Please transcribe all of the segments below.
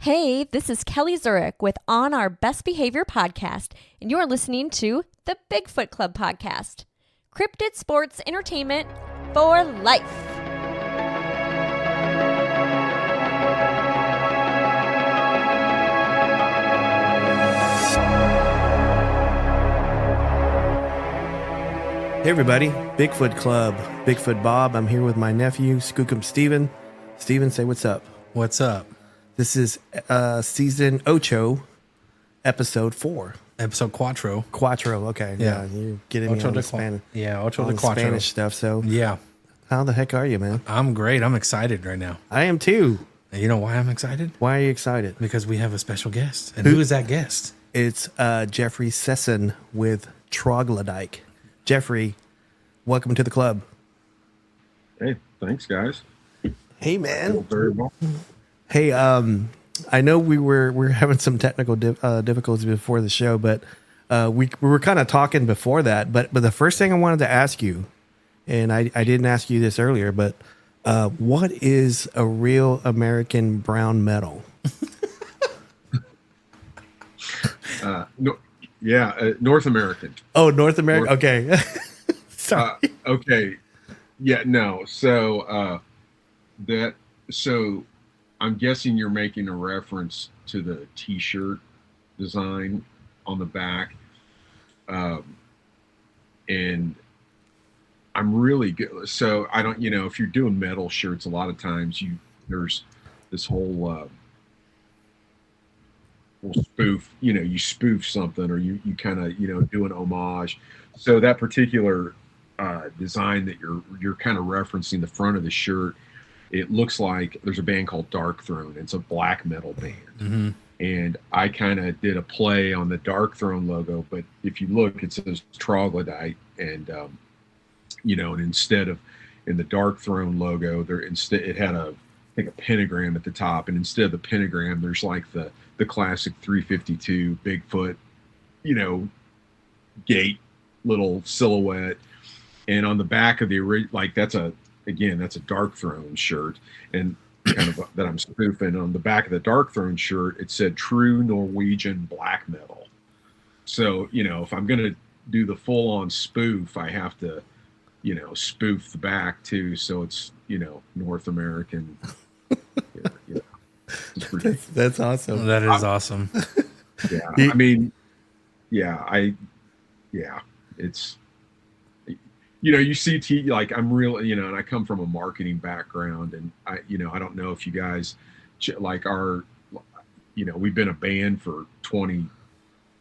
Hey, this is Kelly Zurich with On Our Best Behavior podcast, and you're listening to the Bigfoot Club podcast. Cryptid sports entertainment for life. Hey everybody, Bigfoot Club, Bigfoot Bob. I'm here with my nephew, Skookum Steven. Steven, say what's up. What's up? This is season ocho, episode 4. Episode Cuatro. Cuatro, okay. Yeah. You're getting me on the Spanish. Yeah, Ocho on de the Cuatro. Spanish stuff, so Yeah. how the heck are you, man? I'm great. I'm excited right now. I am too. And you know why I'm excited? Why are you excited? Because we have a special guest. And who is that guest? It's Jeffrey Sisson with Troglodyte. Jeffrey, welcome to the club. Hey, thanks, guys. Hey, man. Very well. Hey, I know we were having some technical difficulties before the show, but we were kind of talking before that. But the first thing I wanted to ask you, and I didn't ask you this earlier, but what is a real American brown metal? North American. Oh, North American. Okay. Sorry. Okay. Yeah, no. So so I'm guessing you're making a reference to the T-shirt design on the back. And I'm really good. So I don't, if you're doing metal shirts, a lot of times there's this whole spoof, you spoof something, or you kind of, do an homage. So that particular design that you're kind of referencing, the front of the shirt, it looks like there's a band called Dark Throne. It's a black metal band. Mm-hmm. And I kind of did a play on the Dark Throne logo, but if you look, it says Troglodyte, and and instead of in the Dark Throne logo, it had I think a pentagram at the top, and instead of the pentagram, there's like the classic 352 Bigfoot, gate little silhouette, and on the back of the that's a Dark Throne shirt, and kind of that I'm spoofing. On the back of the Dark Throne shirt, it said True Norwegian Black Metal. So, if I'm going to do the full on spoof, I have to, spoof the back too. So it's, North American. That's awesome. That is awesome. Yeah. It's, you see like I'm real, and I come from a marketing background, and I don't know if you guys like we've been a band for 20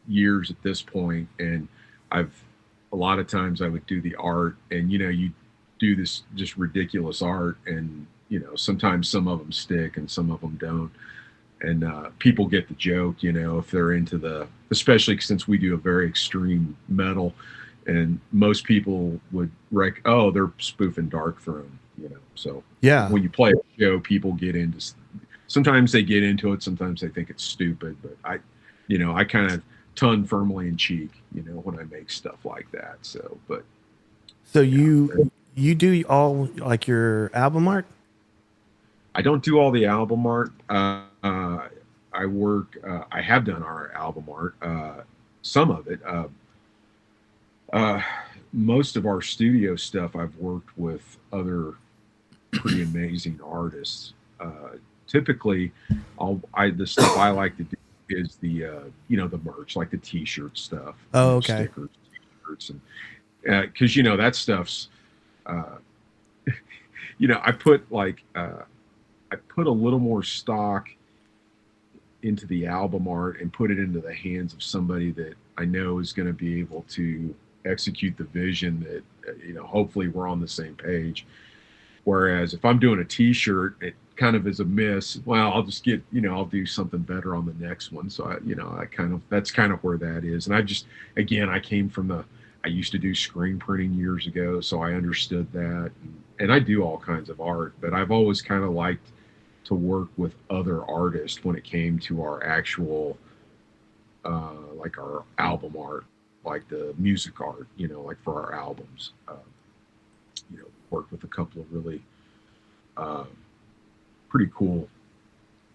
years at this point, and a lot of times I would do the art, and you do this just ridiculous art, and sometimes some of them stick and some of them don't, and people get the joke, if they're into especially since we do a very extreme metal. And most people would they're spoofing Dark Throne, So yeah, when you play a show, people get into. Sometimes they get into it. Sometimes they think it's stupid. But I kind of tongue firmly in cheek, when I make stuff like that. So, you do all like your album art? I don't do all the album art. I have done our album art. Some of it. Most of our studio stuff, I've worked with other pretty amazing artists. Typically, the stuff I like to do is the the merch, like the T-shirt stuff. Oh, okay. Stickers, T-shirts, and because that stuff's, I put a little more stock into the album art and put it into the hands of somebody that I know is going to be able to execute the vision that hopefully we're on the same page. Whereas if I'm doing a T-shirt, it kind of is a miss. Well, I'll just get I'll do something better on the next one. So that's kind of where that is. And I came from I used to do screen printing years ago, so I understood that, and I do all kinds of art, but I've always kind of liked to work with other artists when it came to our actual like our album art, like the music art, like for our albums. Worked with a couple of really pretty cool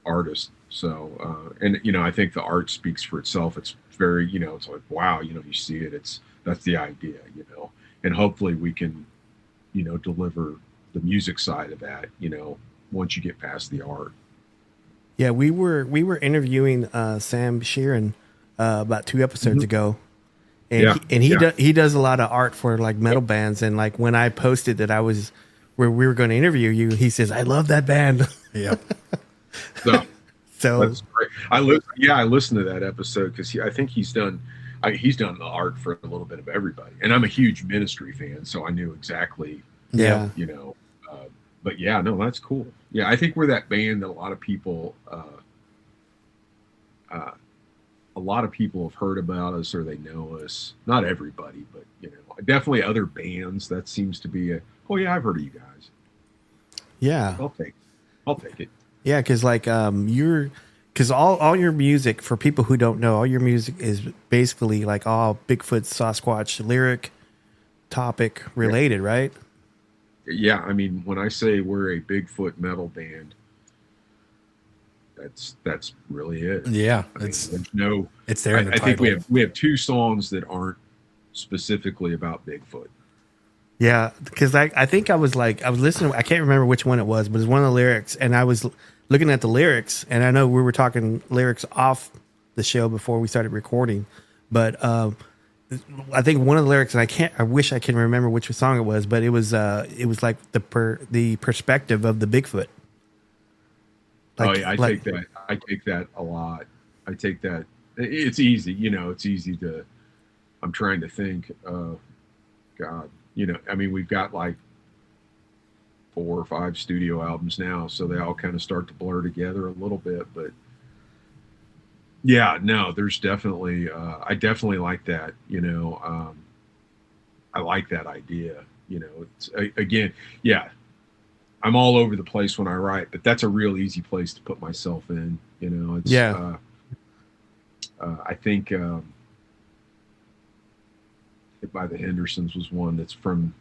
artist. So, and I think the art speaks for itself. It's very, it's like, wow, you see it. That's the idea, and hopefully we can, deliver the music side of that, once you get past the art. Yeah, we were interviewing Sam Sheeran about 2 episodes ago, and he does a lot of art for like metal bands. And like when I posted that I was where we were going to interview you, he says, "I love that band." Yep. So that's great. I listened to that episode because I think he's done the art for a little bit of everybody, and I'm a huge Ministry fan, so I knew exactly. Yeah. But yeah, no, that's cool. Yeah, I think we're that band that a lot of people have heard about us or they know us. Not everybody, but definitely other bands. That seems to be I've heard of you guys. Yeah, I'll take it. Yeah, because like because all your music, for people who don't know, all your music is basically like all Bigfoot, Sasquatch, lyric, topic related, right? Yeah, I mean, when I say we're a Bigfoot metal band, that's really it. Yeah, it's there. In the I think we have 2 songs that aren't specifically about Bigfoot. Yeah, because I think I was listening. I can't remember which one it was, but it's one of the lyrics, and I was looking at the lyrics, and I know we were talking lyrics off the show before we started recording, but I think one of the lyrics, and I wish I can remember which song it was, but it was like the perspective of the Bigfoot. I take that a lot. I take that. It's easy, it's easy to. I'm trying to think. God, I mean, we've got like 4 or 5 studio albums now, so they all kind of start to blur together a little bit. But yeah, no, there's definitely. I definitely like that. I like that idea. It's again, yeah. I'm all over the place when I write, but that's a real easy place to put myself in. It's I think Hit by the Hendersons was one that's from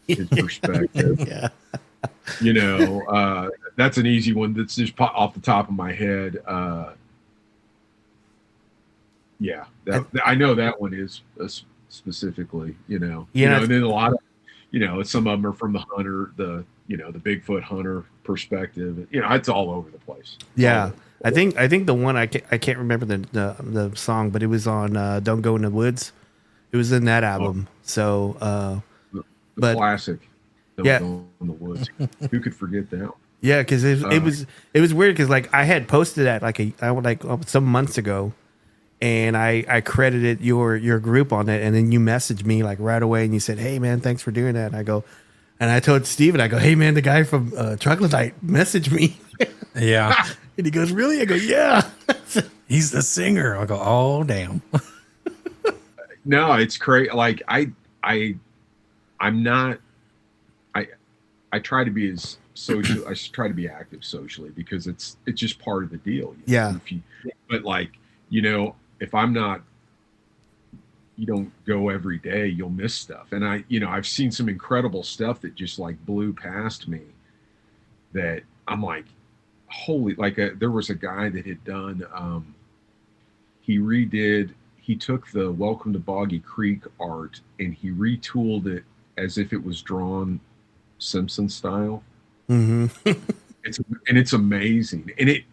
his perspective. Yeah. That's an easy one that's just off the top of my head. Yeah, I know that one is specifically, and then a lot of, some of them are from the hunter, the Bigfoot hunter perspective. It's all over the place. Yeah. I think the one I can't remember the song, but it was on Don't Go in the Woods. It was in that album. So, the classic. Don't yeah. Go in the Woods. Who could forget that? Yeah, because it was weird because like I had posted that some months ago, and I credited your group on it, and then you messaged me like right away, and you said, "Hey man, thanks for doing that." And I told Steven, I go, "Hey man, the guy from Troglodyte messaged me." Yeah. And he goes, "Really?" I go, "Yeah." He's the singer. I go, "Oh damn." No, it's crazy. Like I'm not. I try to be as social. I try to be active socially because it's just part of the deal. Yeah. But like if I'm not, you don't go every day, you'll miss stuff. And I've seen some incredible stuff that just like blew past me. That I'm like, holy! Like there was a guy that had done. He took the Welcome to Boggy Creek art and he retooled it as if it was drawn Simpson style. Mm-hmm. It's amazing. And it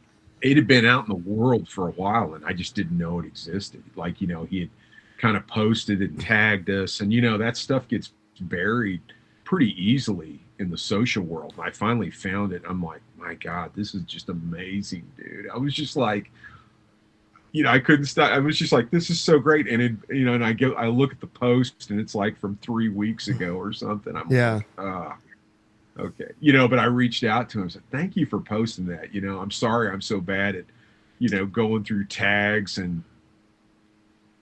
had been out in the world for a while and I just didn't know it existed. Like, he had kind of posted it and tagged us and, that stuff gets buried pretty easily in the social world. And I finally found it. I'm like, my God, this is just amazing, dude. I was just like, I couldn't stop. I was just like, this is so great. And and I look at the post and it's like from 3 weeks ago or something. I'm like, okay. But I reached out to him and said, thank you for posting that. I'm sorry I'm so bad at, going through tags and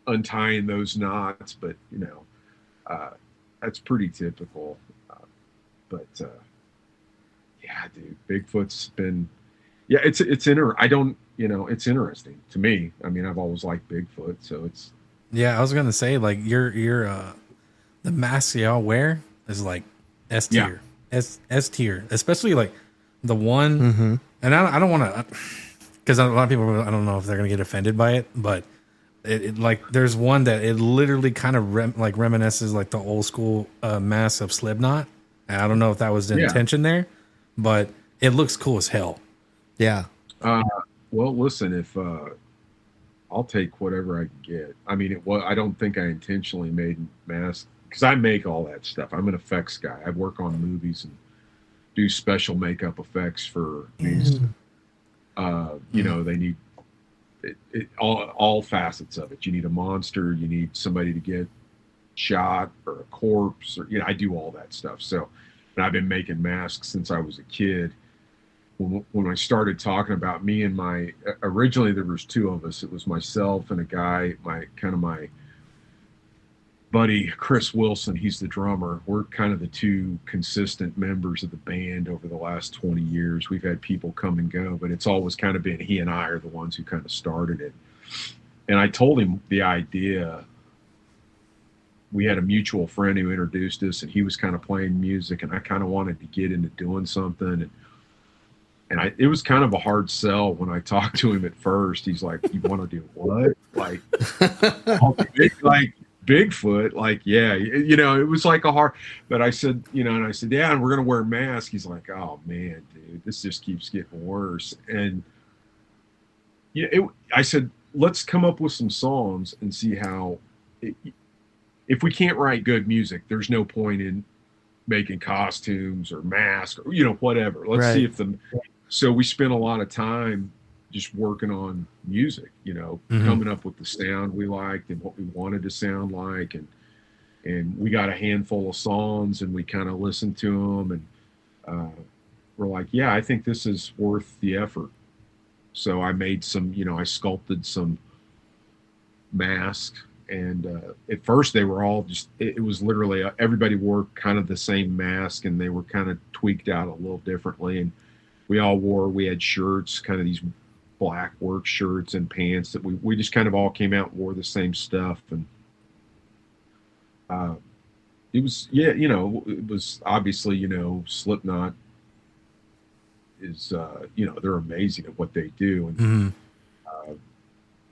untying those knots, but that's pretty typical. Yeah, dude, Bigfoot's been, it's it's interesting to me. I mean, I've always liked Bigfoot, so it's. Yeah, I was gonna say like your the mask y'all wear is like S tier, S tier, especially like the one. Mm-hmm. And I don't want to. because a lot of people, I don't know if they're gonna get offended by it, but like there's one that it literally kind of reminisces like the old school mask of Slipknot. And I don't know if that was the intention there, but it looks cool as hell. Yeah. Well, listen, if I'll take whatever I can get. I mean, I don't think I intentionally made masks because I make all that stuff. I'm an effects guy. I work on movies and do special makeup effects for these. You know, they need all facets of it. You need a monster. You need somebody to get shot or a corpse, or I do all that stuff. So, and I've been making masks since I was a kid. When I started talking about me and originally there was two of us. It was myself and a guy, my buddy Chris Wilson. He's the drummer. We're kind of the two consistent members of the band over the last 20 years. We've had people come and go, but it's always kind of been he and I are the ones who kind of started it. And I told him the idea. We had a mutual friend who introduced us, and he was kind of playing music, and I kind of wanted to get into doing something. And it was kind of a hard sell when I talked to him at first. He's like, "You want to do what? Like Bigfoot? Like, yeah, it was like a hard." But I said, and I said, "Yeah, and we're gonna wear masks." He's like, "Oh man, dude, this just keeps getting worse." And I said, "Let's come up with some songs and see how." If we can't write good music, there's no point in making costumes or masks or whatever. Let's see if so we spent a lot of time just working on music, coming up with the sound we liked and what we wanted to sound like, and we got a handful of songs and we kind of listened to them, and we're like, yeah, I think this is worth the effort. So I made some, I sculpted some masks. And at first they were all just, it was literally everybody wore kind of the same mask, and they were kind of tweaked out a little differently. And we had shirts, kind of these black work shirts and pants that we just kind of all came out and wore the same stuff. And it was, it was obviously, Slipknot is, they're amazing at what they do. And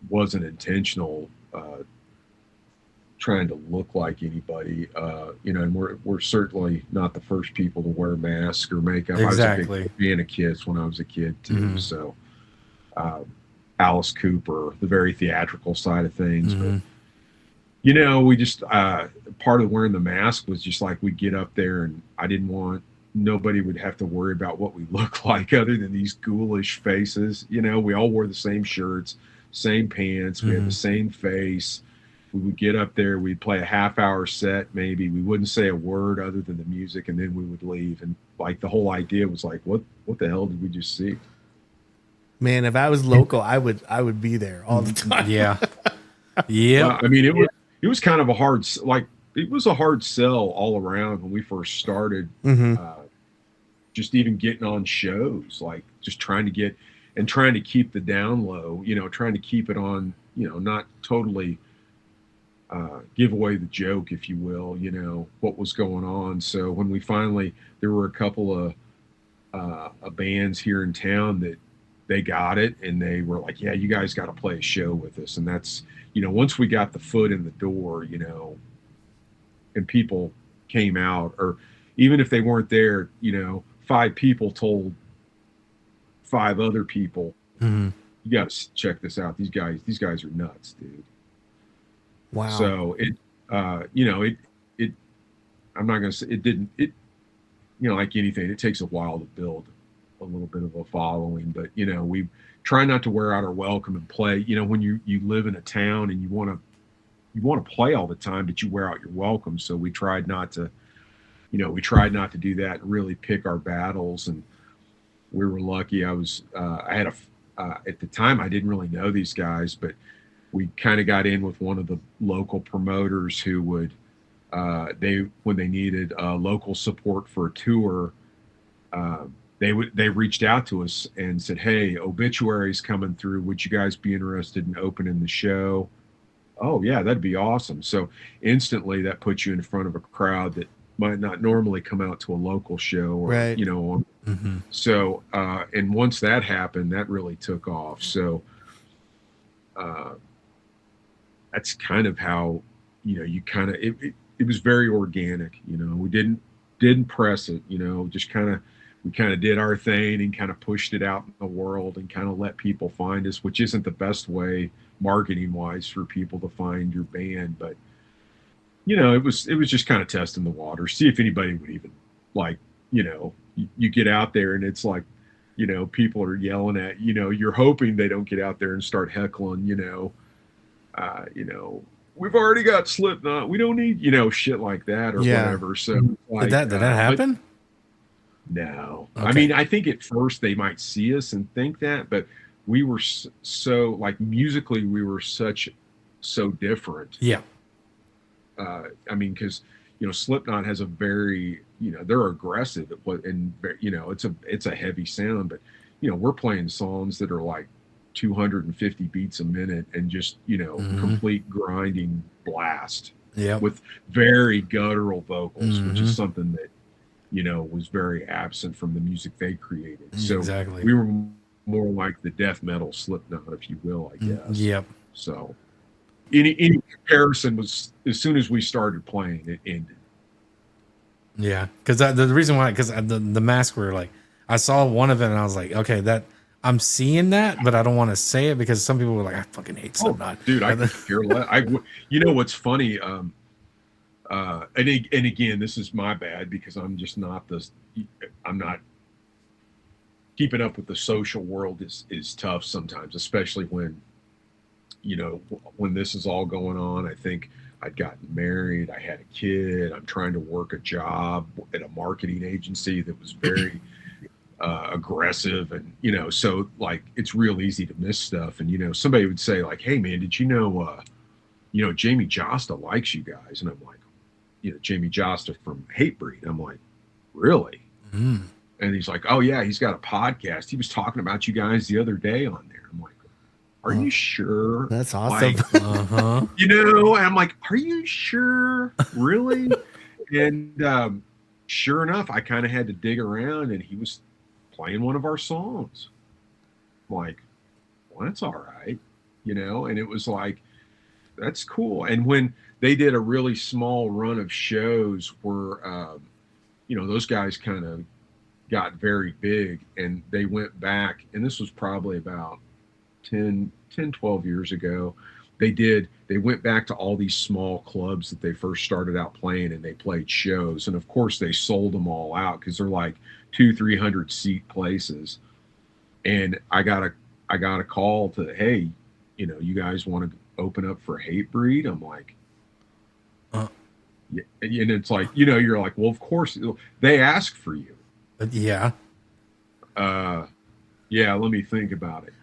wasn't intentional trying to look like anybody, and we're certainly not the first people to wear masks or makeup. Exactly. I was a big fan of Kiss when I was a kid too. So Alice Cooper, the very theatrical side of things. But we just part of wearing the mask was just like we'd get up there, and I didn't want nobody would have to worry about what we look like other than these ghoulish faces. We all wore the same shirts, same pants, we had the same face. We would get up there, we'd play a half-hour set, maybe. We wouldn't say a word other than the music, and then we would leave. And like the whole idea was like, what the hell did we just see? Man, if I was local, I would be there all the time. Yeah, yeah. I mean, it was kind of a hard sell all around when we first started. Just even getting on shows, like just trying to keep the down low. Trying to keep it on. Not totally. Give away the joke, if you will, what was going on. So when there were a couple of bands here in town that they got it, and they were like, yeah, you guys got to play a show with us. And that's, once we got the foot in the door, and people came out, or even if they weren't there, 5 people told 5 other people, you got to check this out. These guys are nuts, dude. Wow. So I'm not going to say like anything, it takes a while to build a little bit of a following, but we try not to wear out our welcome and play, when you live in a town and you want to play all the time, but you wear out your welcome. So we tried not to do that and really pick our battles. And we were lucky. I had at the time, I didn't really know these guys, but we kind of got in with one of the local promoters who would, when they needed local support for a tour, they reached out to us and said, "Hey, Obituary's coming through. Would you guys be interested in opening the show?" Oh yeah, that'd be awesome. So instantly that puts you in front of a crowd that might not normally come out to a local show or Right. you know. So and once that happened, that really took off. So that's kind of how, you know, you kind of it was very organic. You know, we didn't press it. You know, just kind of we kind of did our thing and kind of pushed it out in the world and kind of let people find us, which isn't the best way marketing wise for people to find your band, but you know, it was just kind of testing the water, see if anybody would even like, you know, you get out there and it's like, you know, people are yelling at, you know, you're hoping they don't get out there and start heckling, you know, we've already got Slipknot, we don't need, you know, shit like that or whatever. So like, did that happen? No. Okay. I mean, I think at first they might see us and think that, but we were so like musically, we were so different. Yeah. I mean, because you know, Slipknot has a very, you know, they're aggressive and you know, it's a heavy sound, but you know, we're playing songs that are like 250 beats a minute and just, you know, complete grinding blast. Yeah. With very guttural vocals, which is something that, you know, was very absent from the music they created. So exactly. we were more like the death metal Slipknot, if you will, I guess. Yep. So any comparison was, as soon as we started playing, it ended. Yeah, because the reason why, because the mask were like, I saw one of it and I was like, okay, that I'm seeing that, but I don't want to say it because some people were like, I fucking hate Slipknot. Dude, I could care less. You know what's funny? And again, this is my bad because I'm just not this. I'm not keeping up with the social world is tough sometimes, especially when, you know, when this is all going on. I think I'd gotten married, I had a kid, I'm trying to work a job at a marketing agency that was very aggressive, and you know, so like it's real easy to miss stuff. And you know, somebody would say like, hey man, did you know Jamie Josta likes you guys? And I'm like, you know, Jamie Josta from Hatebreed. I'm like, really? And he's like, oh yeah, he's got a podcast, he was talking about you guys the other day on there. I'm like, are you sure? That's awesome. Like, you know, and I'm like, are you sure? Really? And sure enough, I kind of had to dig around and he was playing one of our songs. I'm like, well, that's all right. You know, and it was like, that's cool. And when they did a really small run of shows where, you know, those guys kind of got very big and they went back, and this was probably about 10, 12 years ago, they went back to all these small clubs that they first started out playing, and they played shows. And of course they sold them all out because they're like 200-300 seat places. And I got a call to, hey, you know, you guys want to open up for Hatebreed? I'm like, yeah. And it's like, you know, you're like, well, of course they ask for you. Yeah. Yeah, let me think about it.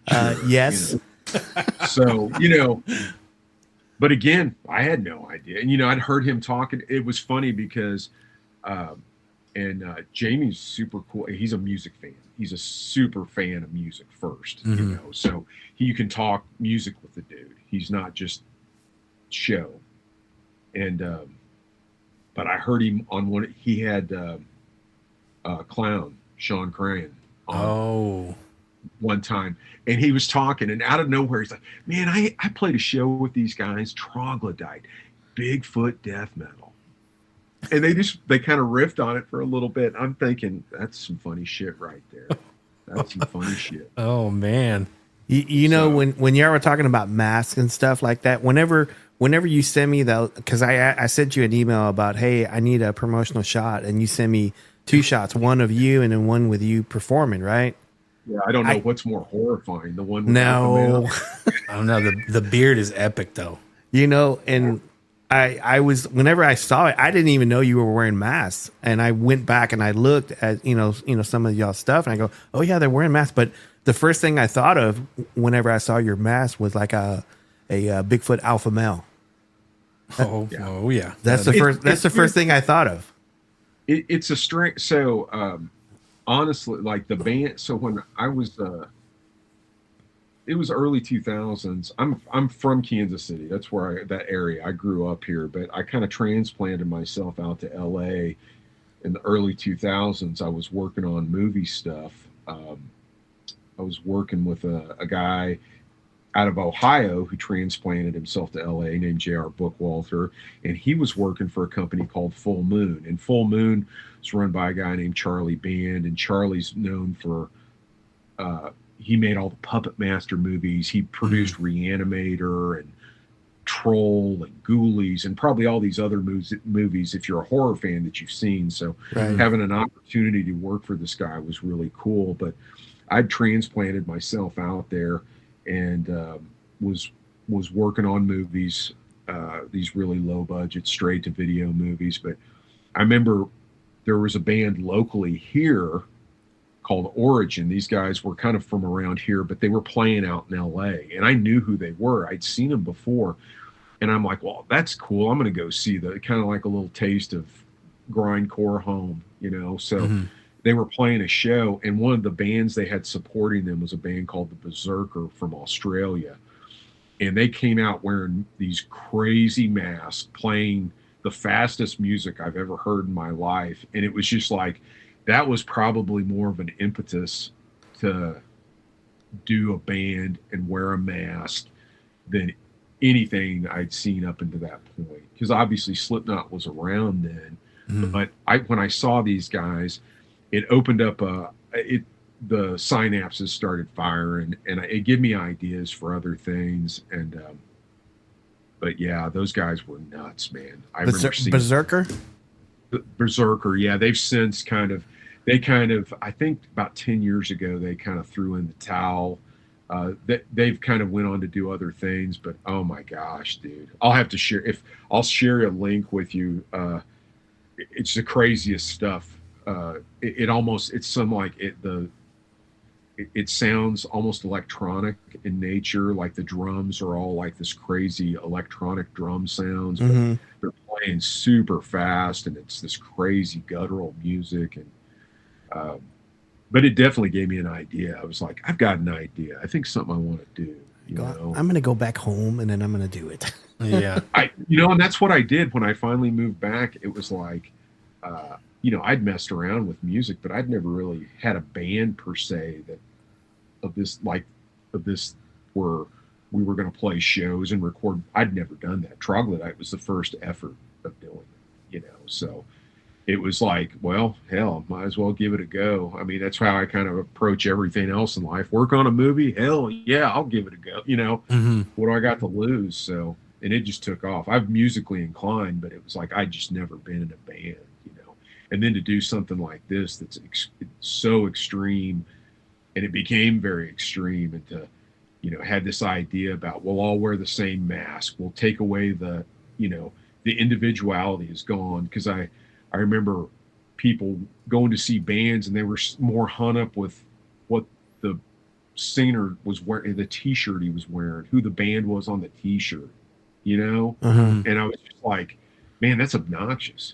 Yes. You know? So, you know, but again, I had no idea. And, you know, I'd heard him talking. It was funny because, Jamie's super cool. He's a music fan. He's a super fan of music first, you know, so you can talk music with the dude. He's not just show. And, but I heard him on one, he had, Clown, Sean Crane on one time, and he was talking, and out of nowhere he's like, man, I played a show with these guys, Troglodyte, Bigfoot death metal. And they kind of riffed on it for a little bit. I'm thinking, that's some funny shit right there. That's some funny shit. Oh man. You know, when you were talking about masks and stuff like that, whenever you send me because I sent you an email about, hey, I need a promotional shot, and you send me 2 shots, one of you and then one with you performing, right? Yeah, I don't know what's more horrifying, the one with no. I don't know. The beard is epic though. You know, and I was, whenever I saw it, I didn't even know you were wearing masks, and I went back and I looked at you know some of y'all's stuff, and I go, oh yeah, they're wearing masks. But the first thing I thought of whenever I saw your mask was like a Bigfoot alpha male. Oh yeah. That's the first thing I thought of. It's a strength. So honestly, like the band. So when I was it was early 2000s. I'm from Kansas City. That's where that area. I grew up here, but I kind of transplanted myself out to LA in the early 2000s. I was working on movie stuff. I was working with a guy out of Ohio who transplanted himself to LA named J.R. Bookwalter, and he was working for a company called Full Moon. And Full Moon is run by a guy named Charlie Band, and Charlie's known for he made all the Puppet Master movies. He produced Reanimator and Troll and Ghoulies and probably all these other movies if you're a horror fan that you've seen. So having an opportunity to work for this guy was really cool. But I'd transplanted myself out there and was working on movies, these really low budget straight to video movies. But I remember there was a band locally here called Origin. These guys were kind of from around here, but they were playing out in LA, and I knew who they were. I'd seen them before, and I'm like, well, that's cool. I'm going to go see the kind of like a little taste of grindcore home, you know? So they were playing a show, and one of the bands they had supporting them was a band called the Berserker from Australia. And they came out wearing these crazy masks, playing the fastest music I've ever heard in my life. And it was just like, that was probably more of an impetus to do a band and wear a mask than anything I'd seen up until that point. Because obviously Slipknot was around then. But when I saw these guys, it opened up the synapses started firing, and it gave me ideas for other things. And but yeah, those guys were nuts, man. I remember seeing Berserker. Yeah, they've since I think about 10 years ago, they kind of threw in the towel. They've kind of went on to do other things, but oh my gosh, dude, I'll share a link with you. It's the craziest stuff. It sounds almost electronic in nature. Like the drums are all like this crazy electronic drum sounds, but they're playing super fast, and it's this crazy guttural music. And but it definitely gave me an idea. I was like, I've got an idea. I think something I want to do. You know? I'm going to go back home, and then I'm going to do it. Yeah. And that's what I did when I finally moved back. It was like, I'd messed around with music, but I'd never really had a band per se of this where we were going to play shows and record. I'd never done that. Troglodyte was the first effort of doing it, so it was like, well, hell, might as well give it a go. I mean, that's how I kind of approach everything else in life. Work on a movie? Hell yeah, I'll give it a go. What do I got to lose? So, and it just took off. I'm musically inclined, but it was like I'd just never been in a band, And then to do something like this that's so extreme, and it became very extreme, and to, had this idea about, we'll all wear the same mask. We'll take away the individuality is gone. Because I remember people going to see bands, and they were more hung up with what the singer was wearing, the T-shirt he was wearing, who the band was on the T-shirt, And I was just like, man, that's obnoxious,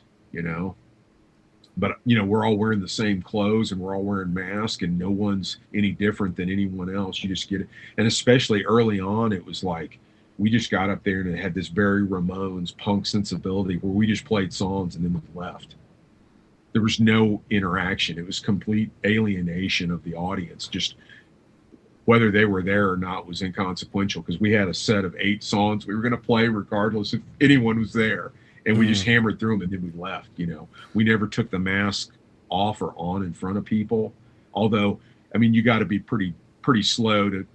But, we're all wearing the same clothes, and we're all wearing masks, and no one's any different than anyone else. You just get it. And especially early on, it was like, we just got up there and it had this very Ramones punk sensibility where we just played songs and then we left. There was no interaction. It was complete alienation of the audience. Just whether they were there or not was inconsequential, because we had a set of 8 songs we were going to play regardless if anyone was there. And we just hammered through them, and then we left, We never took the mask off or on in front of people. Although, I mean, you got to be pretty slow to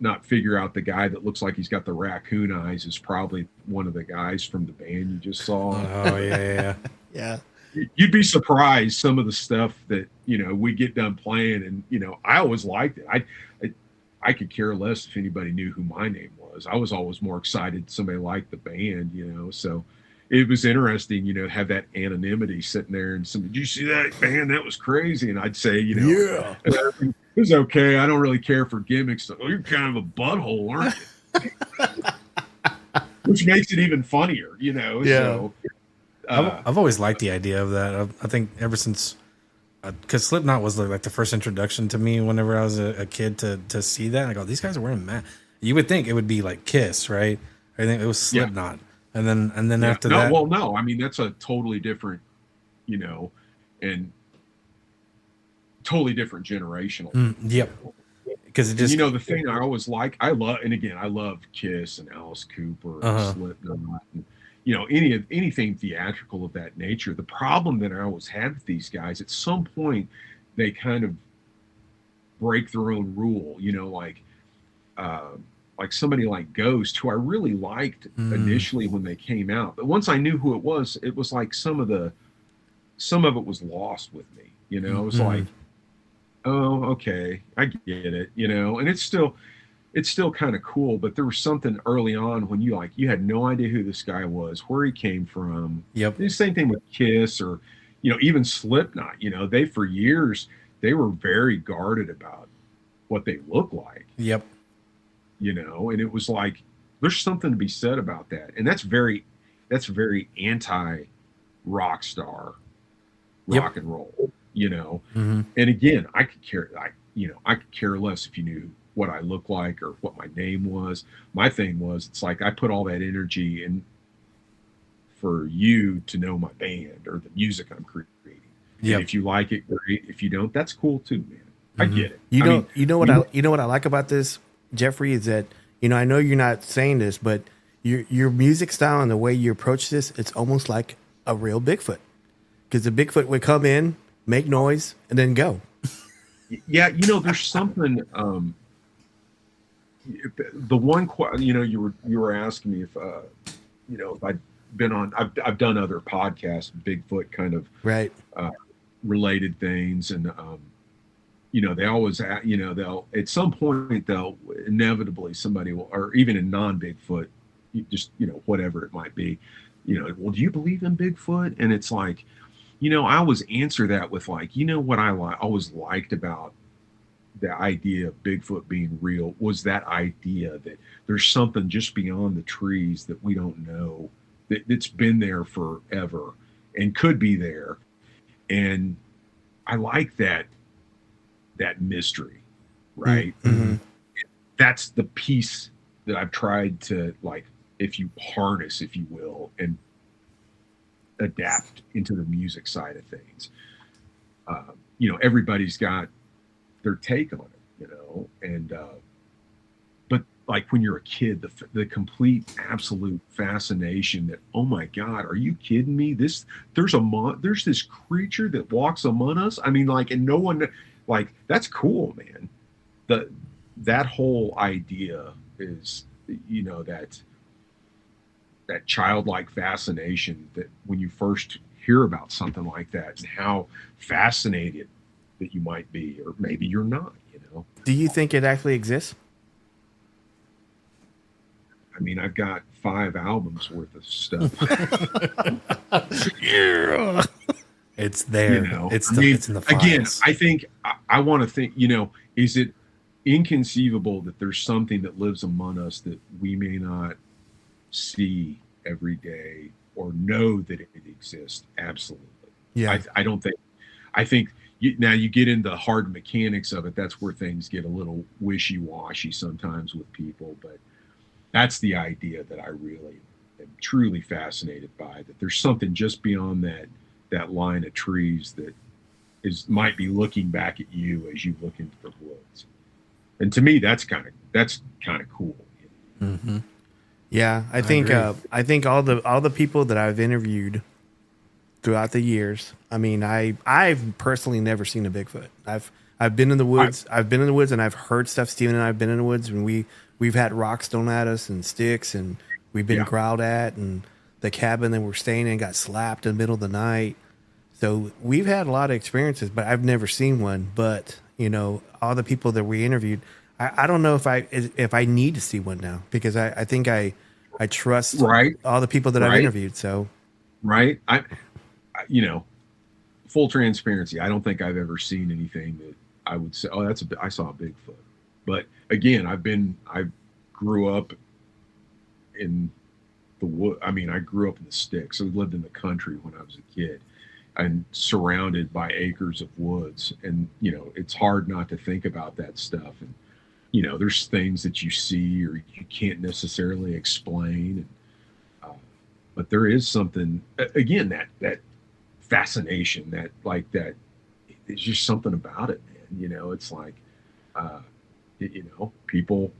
not figure out the guy that looks like he's got the raccoon eyes is probably one of the guys from the band you just saw. Oh, yeah. Yeah. You'd be surprised some of the stuff that, we get done playing. And, I always liked it. I could care less if anybody knew who my name was. I was always more excited somebody liked the band, So it was interesting, have that anonymity sitting there and did you see that, man? That was crazy. And I'd say, yeah, it was okay. I don't really care for gimmicks. So, you're kind of a butthole, aren't you? Which makes it even funnier, Yeah. So, I've always liked the idea of that. I think ever since because Slipknot was like the first introduction to me whenever I was a kid to see that. I go, these guys are wearing masks. You would think it would be like Kiss, right? I think it was Slipknot, and then after no, that, well, no, I mean that's a totally different, and totally different generational. Yep. Because it just, the thing I always like, I love Kiss and Alice Cooper and Slipknot, and anything theatrical of that nature. The problem that I always had with these guys, at some point, they kind of break their own rule. Like somebody like Ghost, who I really liked initially when they came out, but once I knew who it was like some of it was lost with me. It was like, oh, okay, I get it, and it's still kind of cool, but there was something early on when you had no idea who this guy was, where he came from. Yep. The same thing with Kiss, or even Slipknot. They, for years, they were very guarded about what they look like. Yep. And it was like, there's something to be said about that, and that's very anti rock star rock and roll. And again, I could care less if you knew what I look like or what my name was. My thing was, it's like I put all that energy in for you to know my band or the music I'm creating. Yep. And if you like it, great. If you don't, that's cool too, man. I get it. You know what I like about this, Jeffrey, is that I know you're not saying this, but your music style and the way you approach this, it's almost like a real Bigfoot, because the Bigfoot would come in, make noise, and then go. Yeah, there's something. The one, you were asking me if if I'd been on. I've done other podcasts, Bigfoot kind of right related things, and they always they'll at some point they'll inevitably somebody will, or even in non-Bigfoot, just whatever it might be, well, do you believe in Bigfoot? And it's like, I always answer that with like, what I always liked about the idea of Bigfoot being real was that idea that there's something just beyond the trees that we don't know, that's been there forever and could be there. And I like that mystery, right? Mm-hmm. That's the piece that I've tried to, like, if you harness, if you will, and adapt into the music side of things. Everybody's got their take on it, and but like when you're a kid, the complete absolute fascination that, oh my God, are you kidding me? There's this creature that walks among us. I mean, like, and no one, like, that's cool, man. That whole idea is, that childlike fascination that when you first hear about something like that, and how fascinated that you might be, or maybe you're not, Do you think it actually exists? I mean, I've got 5 albums worth of stuff. Yeah. It's there. It's in the files. Again, I think I want to think, is it inconceivable that there's something that lives among us that we may not see every day or know that it exists? Absolutely. Yeah. I think now you get into the hard mechanics of it. That's where things get a little wishy-washy sometimes with people, but that's the idea that I really am truly fascinated by, that there's something just beyond that line of trees that might be looking back at you as you look into the woods. And to me, that's kind of cool. Mm-hmm. Yeah, I think all the people that I've interviewed throughout the years, I mean, I've personally never seen a Bigfoot. I've been in the woods. I've been in the woods, and I've heard stuff. Steven and I've been in the woods, and we've had rocks thrown at us and sticks, and we've been growled at, and the cabin that we're staying in got slapped in the middle of the night. So we've had a lot of experiences, but I've never seen one. But all the people that we interviewed, I don't know if I need to see one now, because I think I trust all the people that I've interviewed. So I full transparency, I don't think I've ever seen anything that I would say, oh, I saw a Bigfoot. But again, I grew up in the wood. I mean, I grew up in the sticks. So we lived in the country when I was a kid, and surrounded by acres of woods. And, you know, it's hard not to think about that stuff. And, you know, there's things that you see or you can't necessarily explain. And, but there is something, again, that fascination, that like that, it's just something about it, man. You know, it's like, you know, people,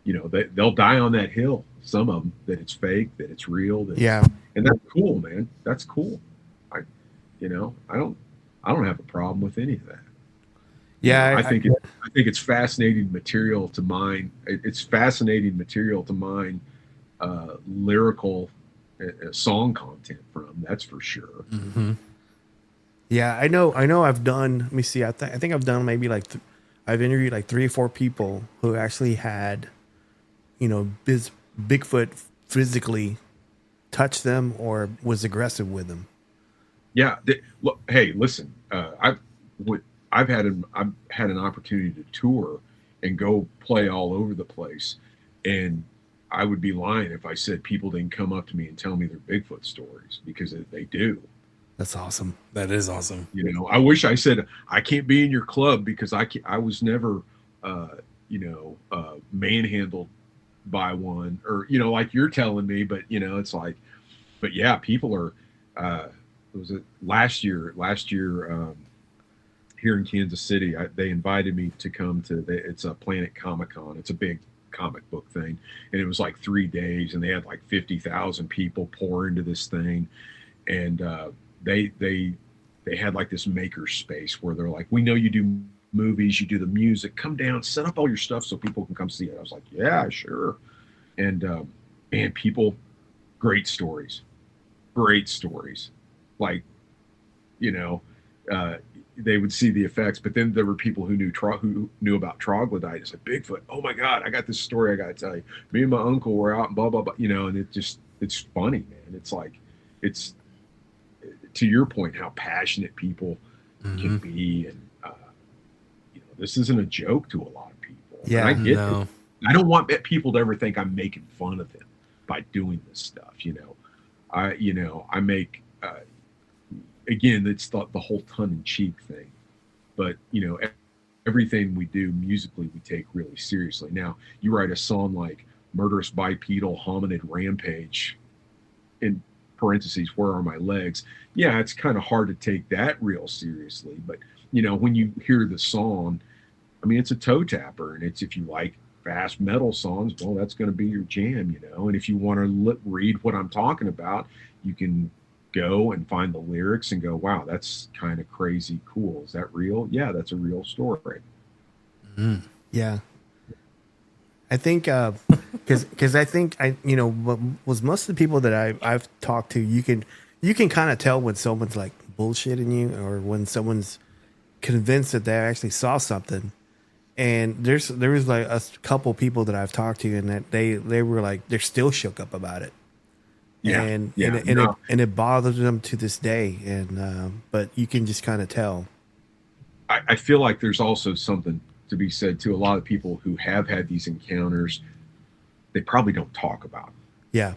you know, they'll die on that hill. Some of them, that it's fake, that it's real. Yeah. And that's cool, man. That's cool. You know, I don't have a problem with any of that. Yeah. You know, I think it's fascinating material to mine. It's fascinating material to mine lyrical song content from. That's for sure. Mm-hmm. Yeah, I know. I've done. Let me see. I think I've done maybe like I've interviewed like 3 or 4 people who actually had, you know, Bigfoot physically touch them or was aggressive with them. Yeah. Look, hey, listen. I've had an opportunity to tour and go play all over the place, and I would be lying if I said people didn't come up to me and tell me their Bigfoot stories, because they do. That's awesome. That is awesome. You know, I wish I said I can't be in your club because I was never, manhandled by one, or, you know, like you're telling me, but, you know, it's like, but yeah, people are, was it last year, here in Kansas City, they invited me to come to it's a Planet Comic-Con. It's a big comic book thing. And it was like 3 days, and they had like 50,000 people pour into this thing. And, they had like this maker space where they're like, we know you do movies, you do the music, come down, set up all your stuff so people can come see it. I was like, yeah, sure. And, man, people, great stories. Like, you know, they would see the effects, but then there were people who knew about Troglodyte. It's like, Bigfoot. Oh my God, I got this story I got to tell you. Me and my uncle were out and blah, blah, blah, you know, and it's funny, man. It's like, it's, to your point, how passionate people can be. And, you know, this isn't a joke to a lot of people. Yeah, and I get no. it. I don't want people to ever think I'm making fun of them by doing this stuff. You know, I make, again, it's the whole tongue-in-cheek thing, but, you know, everything we do musically, we take really seriously. Now, you write a song like Murderous Bipedal Hominid Rampage, in parentheses, where are my legs? Yeah, it's kind of hard to take that real seriously, but, you know, when you hear the song, I mean, it's a toe tapper, and it's, if you like fast metal songs, well, that's going to be your jam, you know. And if you want to read what I'm talking about, you can go and find the lyrics and go, wow, that's kind of crazy cool. Is that real? Yeah, that's a real story. Yeah. I think, because I think you know, what was most of the people that I've talked to, you can kind of tell when someone's like bullshitting you, or when someone's convinced that they actually saw something. And there was like a couple people that I've talked to, and that they were like, they're still shook up about it. Yeah, and no. it bothers them to this day. And but you can just kind of tell. I feel like there's also something to be said to a lot of people who have had these encounters. They probably don't talk about it. Yeah.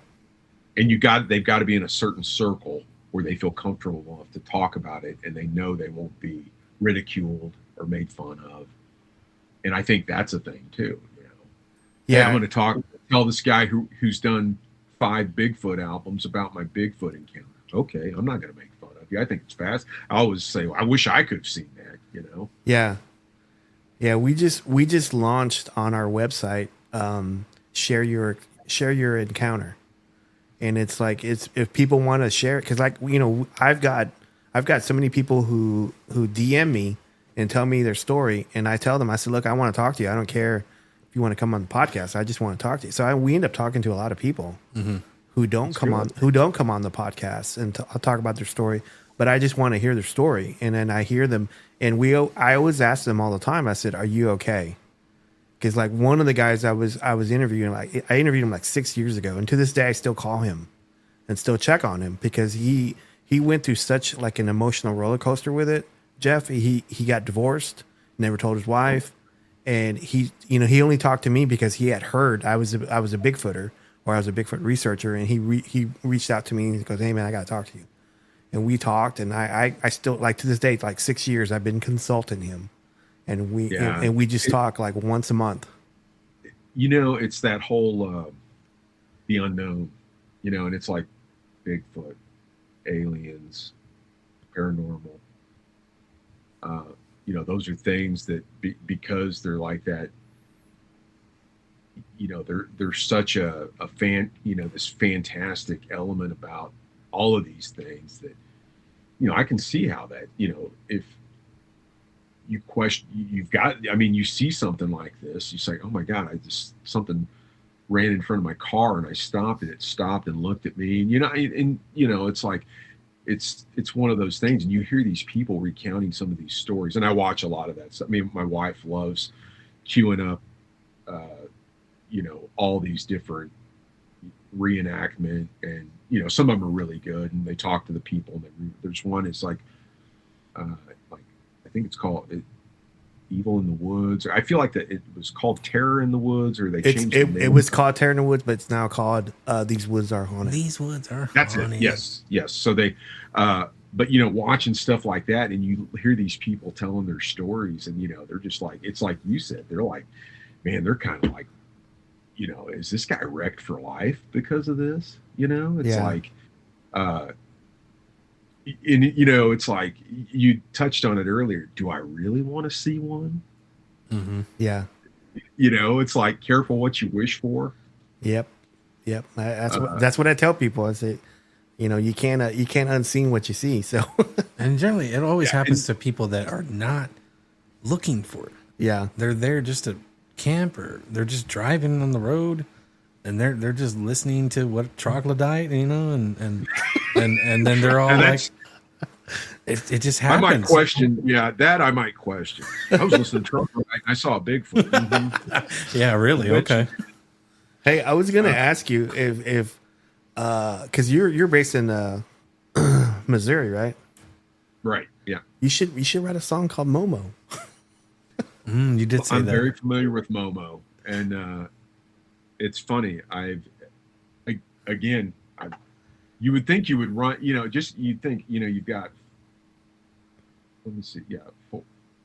And they've got to be in a certain circle where they feel comfortable enough to talk about it, and they know they won't be ridiculed or made fun of. And I think that's a thing too. You know? Yeah. Hey, I'm going to tell this guy who's done 5 Bigfoot albums about my Bigfoot encounter. Okay, I'm not going to make fun of you. I think it's fast. I always say, I wish I could have seen that. You know. Yeah. Yeah, we just launched on our website, share your encounter, and it's like, it's, if people want to share it, because, like, you know, I've got so many people who DM me and tell me their story, and I tell them, I said, look, I want to talk to you. I don't care if you want to come on the podcast. I just want to talk to you. So we end up talking to a lot of people who don't come on the podcast and talk about their story, but I just want to hear their story, and then I hear them. And I always ask them all the time. I said, "Are you okay?" Because, like, one of the guys I was interviewing, like, I interviewed him like 6 years ago, and to this day I still call him and still check on him, because he went through such like an emotional roller coaster with it. Jeff, he got divorced, never told his wife, and he only talked to me because he had heard I was a Bigfooter, or I was a Bigfoot researcher, and he reached out to me and he goes, "Hey man, I got to talk to you." and we talked, and I still, like, to this day, like 6 years, I've been consulting him, and we just talk like once a month. It's that whole the unknown, and it's like Bigfoot, aliens, paranormal. Those are things that because they're like that, they're such a fan, this fantastic element about all of these things that, I can see how that, if you question, you see something like this, you say, oh my God, something ran in front of my car and I stopped and it stopped and looked at me. And, it's like, it's one of those things. And you hear these people recounting some of these stories. And I watch a lot of that stuff. I mean, my wife loves queuing up, all these different reenactment, and, some of them are really good. And they talk to the people. And there's one, it's like I think it's called Evil in the Woods. I feel like that it was called Terror in the Woods, or they changed the name. It was called Terror in the Woods, but it's now called These Woods Are Haunted. These Woods Are That's Haunted. It. Yes. So they, but watching stuff like that, and you hear these people telling their stories, and they're just like, it's like you said, they're like, man, they're kind of like, is this guy wrecked for life because of this? It's like, it's like you touched on it earlier. Do I really want to see one? Mm-hmm. Yeah. It's like, careful what you wish for. Yep. That's what I tell people. I say, you can't unseen what you see. So, and generally, it always happens to people that are not looking for it. Yeah, they're there just to camp, or they're just driving on the road, and they're just listening to what Troglodyte, and then they're all like, it just happens. I might question. Yeah, that I might question. I was listening to Troglodyte and I saw a Bigfoot. Mm-hmm. Yeah, really? Okay. Hey, I was gonna ask you if because you're based in Missouri, right? Right. Yeah. You should write a song called Momo. You did say I'm that. very familiar with Momo, and it's funny. You would think you would run. You'd think you've got. Let me see. Yeah,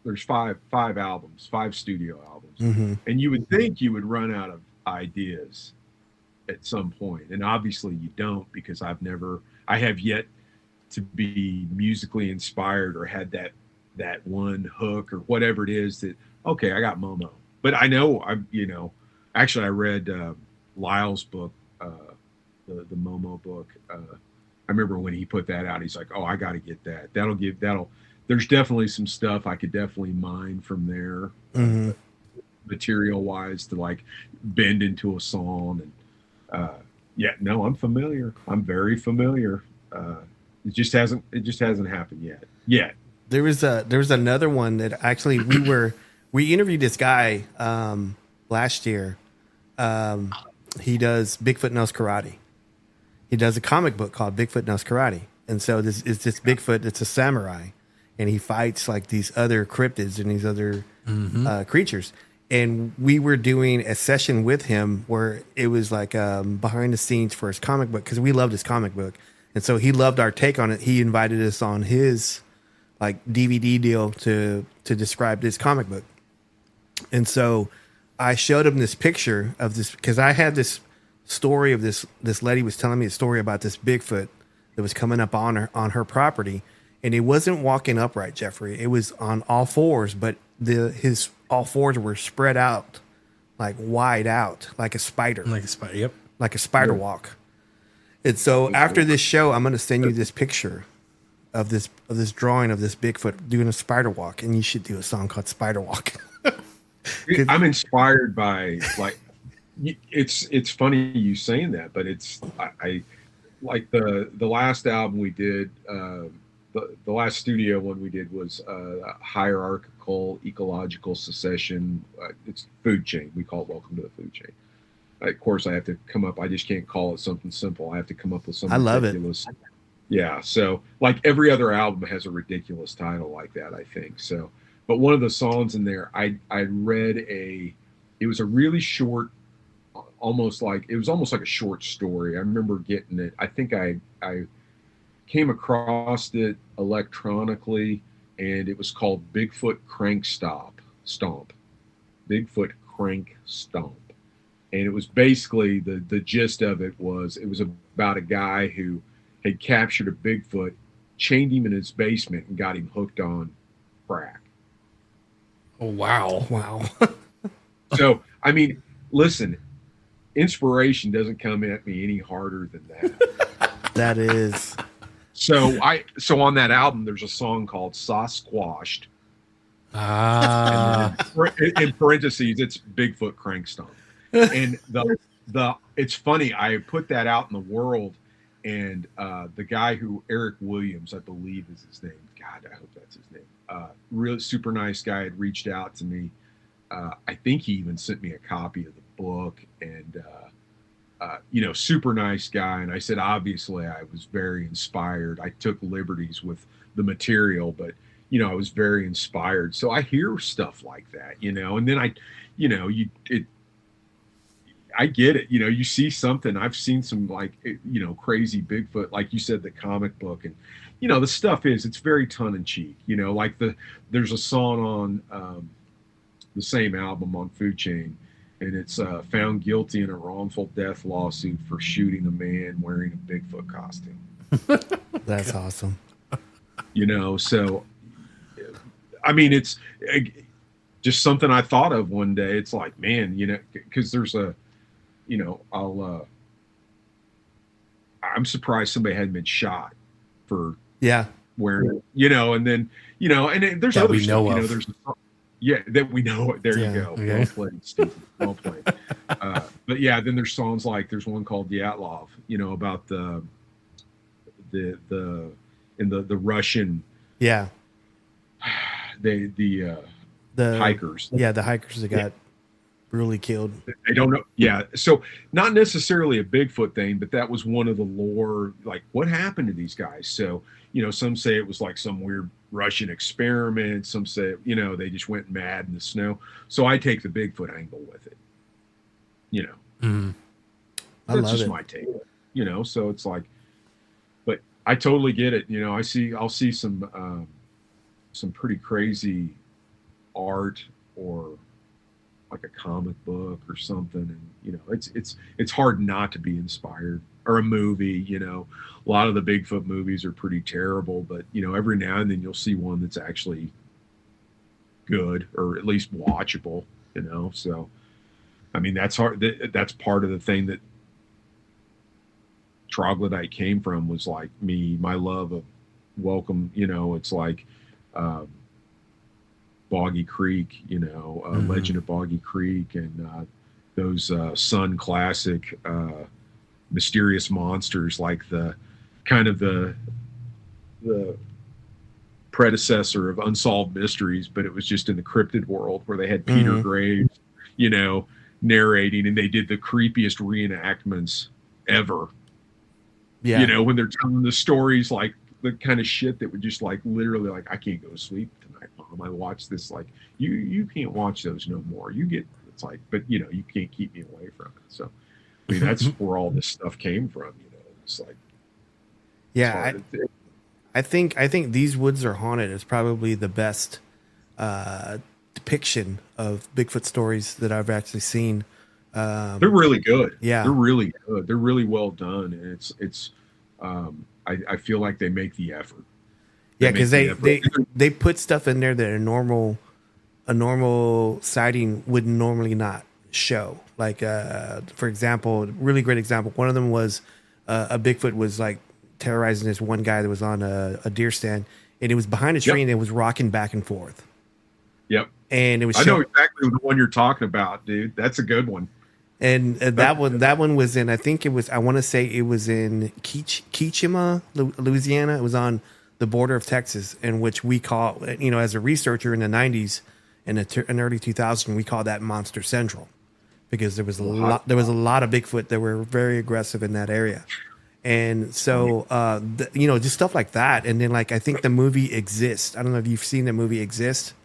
there's five albums, 5 studio albums, mm-hmm. and you would think you would run out of ideas at some point, and obviously you don't, because I have yet to be musically inspired or had that one hook or whatever it is that, okay, I got Momo. But I know actually I read Lyle's book, the Momo book. I remember when he put that out, he's like, oh, I got to get that. There's definitely some stuff I could definitely mine from there, mm-hmm. material wise, to like bend into a song. And I'm familiar. I'm very familiar. It just hasn't happened yet. There was another one that actually we interviewed this guy last year. He does Bigfoot Knows Karate. He does a comic book called Bigfoot Knows Karate, and so this Bigfoot. It's a samurai, and he fights like these other cryptids and these other creatures. And we were doing a session with him where it was like behind the scenes for his comic book, because we loved his comic book, and so he loved our take on it. He invited us on his like DVD deal to describe this comic book. And so I showed him this picture of this, because I had this story of this lady was telling me a story about this Bigfoot that was coming up on her property, and it wasn't walking upright, Jeffrey. It was on all fours, but his all fours were spread out, like wide out, like a spider. Like a spider, yep. Like a spider walk. And so after this show, I'm going to send you this picture of this drawing of this Bigfoot doing a spider walk, and you should do a song called Spider Walk. I'm inspired by, like, it's funny you saying that, but I like the last album we did, the last studio one we did was hierarchical ecological secession. It's food chain. We call it Welcome to the Food Chain. Of course, I have to come up. I just can't call it something simple. I have to come up with something. I love ridiculous. It. Yeah. So, like, every other album has a ridiculous title like that, I think. So, but one of the songs in there, I read it was a really short, almost like a short story. I remember getting it. I think I came across it electronically, and it was called Bigfoot Stomp. Bigfoot Crank Stomp. And it was basically the gist of it was about a guy who had captured a Bigfoot, chained him in his basement, and got him hooked on crack. Oh, wow. Wow. So, I mean, listen, inspiration doesn't come at me any harder than that. That is. So on that album, there's a song called Sasquatched. Ah. In parentheses, it's Bigfoot Crank Stomp. And the it's funny, I put that out in the world, and the guy who, Eric Williams, I believe is his name. God, I hope that's his name. Really super nice guy, had reached out to me. I think he even sent me a copy of the book, and super nice guy. And I said, obviously, I was very inspired. I took liberties with the material, but I was very inspired. So I hear stuff like that, and then I get it. You see something. I've seen some crazy Bigfoot, like you said, the comic book, and the stuff it's very tongue in cheek. Like there's a song on the same album on Food Chain, and it's found guilty in a wrongful death lawsuit for shooting a man wearing a Bigfoot costume. That's awesome. So I mean, it's just something I thought of one day. It's like, man, because there's a I'm surprised somebody hadn't been shot for wearing and then there's that other we know stuff, of. there's that we know. There you go. Okay. Well played, Steve. Well played. But yeah, then there's songs like there's one called Dyatlov, about the Russian the hikers. Yeah, the hikers that got brutally killed. I don't know. Yeah. So not necessarily a Bigfoot thing, but that was one of the lore, like what happened to these guys. So, some say it was like some weird Russian experiment. Some say, they just went mad in the snow. So I take the Bigfoot angle with it, That's just my take, so it's like, but I totally get it. I'll see some pretty crazy art or like a comic book or something, and it's hard not to be inspired. Or a movie, a lot of the Bigfoot movies are pretty terrible, but every now and then you'll see one that's actually good or at least watchable, so I mean that's hard. That's part of the thing that Troglodyte came from, was like my love of Welcome, it's like Boggy Creek, Legend of Boggy Creek, and those Sun classic mysterious monsters, like the kind of the predecessor of Unsolved Mysteries, but it was just in the cryptid world, where they had Peter Graves, narrating, and they did the creepiest reenactments ever. Yeah, when they're telling the stories, like the kind of shit that would just like literally like, I can't go to sleep tonight, Mom. I watch this, like you can't watch those no more. It's like, but you can't keep me away from it. So I mean, that's where all this stuff came from. It's like, I think These Woods Are Haunted is probably the best depiction of Bigfoot stories that I've actually seen. They're really good. Yeah, they're really good. They're really well done, and I feel like they make the effort. Yeah, because they put stuff in there that a normal sighting would normally not show. Like for example, really great example. One of them was a Bigfoot was like terrorizing this one guy that was on a deer stand, and it was behind a tree and it was rocking back and forth. Yep. And it was. I know exactly the one you're talking about, dude. That's a good one. And that one was in, I think it was, I want to say it was in Keachima, Louisiana. It was on the border of Texas, in which we call, as a researcher in the 90s and in early 2000, we call that Monster Central, because there was a lot of Bigfoot that were very aggressive in that area. And so, just stuff like that. And then, like, I think the movie Exist. I don't know if you've seen the movie Exist.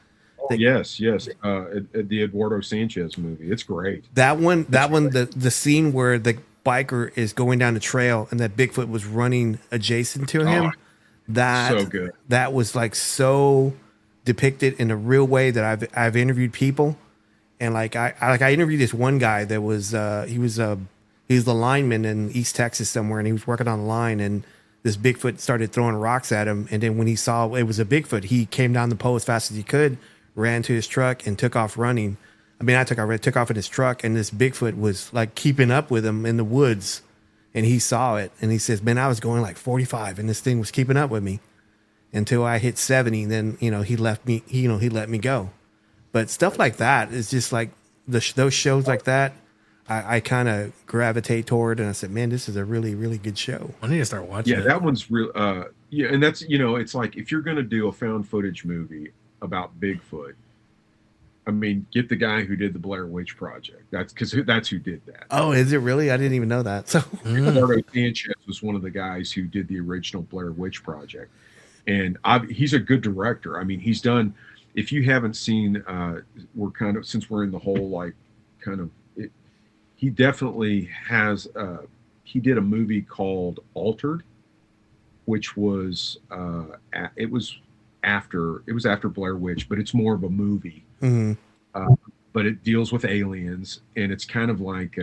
Yes. The Eduardo Sanchez movie. It's great. That one, the scene where the biker is going down the trail and that Bigfoot was running adjacent to him. So good. That was like so depicted in a real way that I've interviewed people, and like I interviewed this one guy that was he was the lineman in East Texas somewhere, and he was working on the line, and this Bigfoot started throwing rocks at him, and then when he saw it was a Bigfoot, he came down the pole as fast as he could, ran to his truck, and took off running. I mean, I took off in his truck, and this Bigfoot was like keeping up with him in the woods, and he saw it, and he says, "Man, I was going like 45, and this thing was keeping up with me until I hit 70. Then he left me. He let me go." But stuff like that is just like those shows like that. I kind of gravitate toward, and I said, "Man, this is a really, really good show." I need to start watching. Yeah, that one's real. Yeah, and that's it's like if you're gonna do a found footage movie about Bigfoot, I mean, get the guy who did the Blair Witch Project. That's who did that. Oh, is it really? I didn't even know that. So Eduardo Sanchez was one of the guys who did the original Blair Witch Project, and he's a good director. I mean, he's done. If you haven't seen, we're kind of, since we're in the whole like kind of, he definitely has. He did a movie called Altered, which was it was after Blair Witch, but it's more of a movie. Mm-hmm. But it deals with aliens, and it's kind of like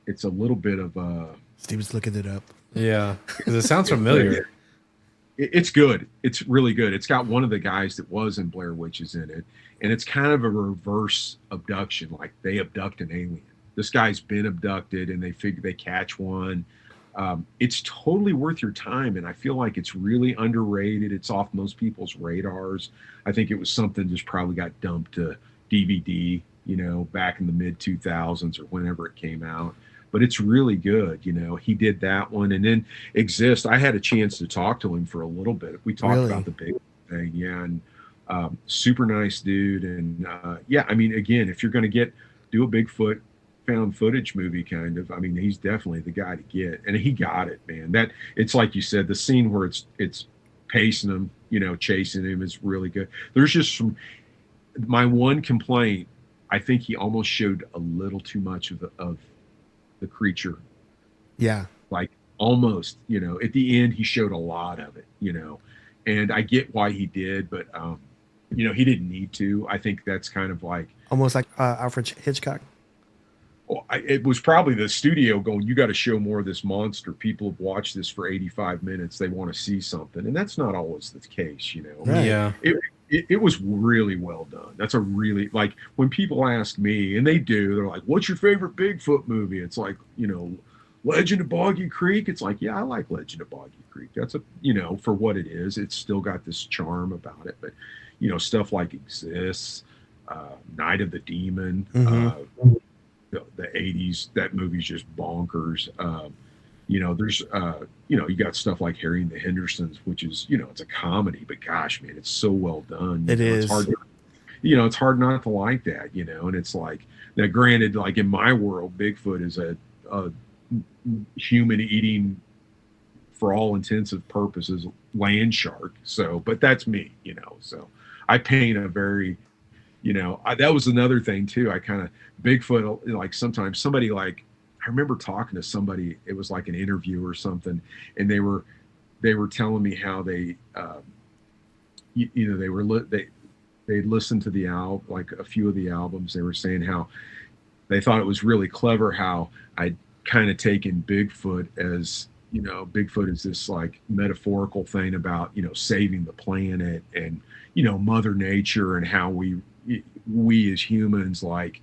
it's a little bit of Steven's looking it up. Yeah, because it sounds familiar. It's good. It's really good. It's got one of the guys that was in Blair Witch is in it, and it's kind of a reverse abduction. Like they abduct an alien. This guy's been abducted, and they figure they catch one. It's totally worth your time, and I feel like it's really underrated. It's off most people's radars. I think it was something just probably got dumped to DVD, back in the mid 2000s or whenever it came out. But it's really good. He did that one, and then Exist. I had a chance to talk to him for a little bit. We talked about the big thing, yeah, and super nice dude. And yeah, I mean, again, if you're going to do a Bigfoot found footage movie kind of, I mean, he's definitely the guy to get, and he got it, man. That it's like you said, the scene where it's pacing him, chasing him is really good. There's just my one complaint, I think he almost showed a little too much of the creature. Yeah, like almost, at the end he showed a lot of it, and I get why he did, but he didn't need to. I think that's kind of like almost like Alfred Hitchcock. Well, it was probably the studio going, you got to show more of this monster. People have watched this for 85 minutes. They want to see something. And that's not always the case, Right. Yeah. It was really well done. That's a really, like, when people ask me, and they do, they're like, what's your favorite Bigfoot movie? It's like, Legend of Boggy Creek. It's like, yeah, I like Legend of Boggy Creek. That's for what it is, it's still got this charm about it. But, stuff like Exists, Night of the Demon, the 80s, that movie's just bonkers. There's you got stuff like Harry and the Hendersons, which is it's a comedy, but gosh, man, it's so well done. It is it's hard it's hard not to like that, and it's like, now granted, like in my world, Bigfoot is a human eating, for all intensive purposes, land shark. So, but that's me, so I paint a very that was another thing too. I kind of Bigfoot, like sometimes somebody, like, I remember talking to somebody, it was like an interview or something, and they were telling me how they they listened to the album, like a few of the albums. They were saying how they thought it was really clever how I'd kind of taken Bigfoot as, Bigfoot is this like metaphorical thing about, saving the planet and, Mother Nature, and how we as humans, like,